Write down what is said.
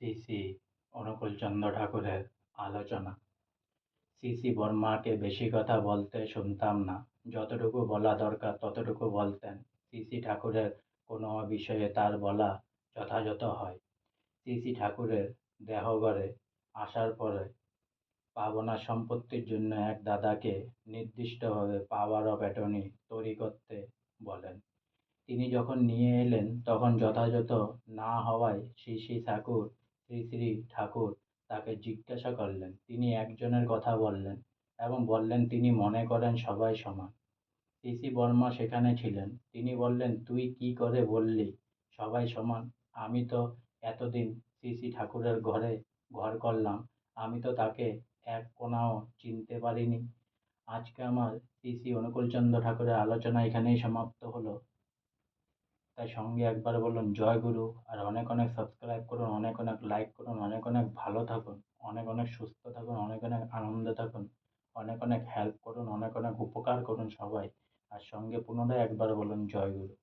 শ্রী শ্রী অনুকূলচন্দ্র ঠাকুরের আলোচনা। শ্রী শ্রী বর্মাকে বেশি কথা বলতে শুনতাম না, যতটুকু বলা দরকার ততটুকু বলতেন। শ্রী শ্রী ঠাকুরের কোনো বিষয়ে তার বলা যথাযথ হয়। শ্রী শ্রী ঠাকুরের দেহঘরে আসার পরে পাবনা সম্পত্তির জন্য এক দাদাকে নির্দিষ্টভাবে পাওয়ার অফ অ্যাটর্নি তৈরি করতে বলেন। তিনি যখন নিয়ে এলেন তখন যথাযথ না হওয়ায় শ্রী শ্রী ঠাকুর তাকে জিজ্ঞাসা করলেন। তিনি একজনের কথা বললেন এবং বললেন তিনি মনে করেন সবাই সমান। শ্রী শ্রী বর্মা সেখানে ছিলেন। তিনি বললেন, তুই কি করে বললি সবাই সমান? আমি তো এতদিন শ্রী শ্রী ঠাকুরের ঘরে ঘর করলাম, আমি তো তাকে এক কোনাও চিনতে পারিনি। আজকে আমার শ্রী শ্রী অনুকূলচন্দ্র ঠাকুরের আলোচনা এখানেই সমাপ্ত হলো। তাই সঙ্গে একবার বলুন জয় গুরু, আর অনেক অনেক সাবস্ক্রাইব করুন, অনেক অনেক লাইক করুন, অনেক অনেক ভালো থাকুন, অনেক অনেক সুস্থ থাকুন, অনেক অনেক আনন্দে থাকুন, অনেক অনেক হেল্প করুন, অনেক অনেক উপকার করুন সবাই। আর সঙ্গে পুনরায় একবার বলুন জয় গুরু।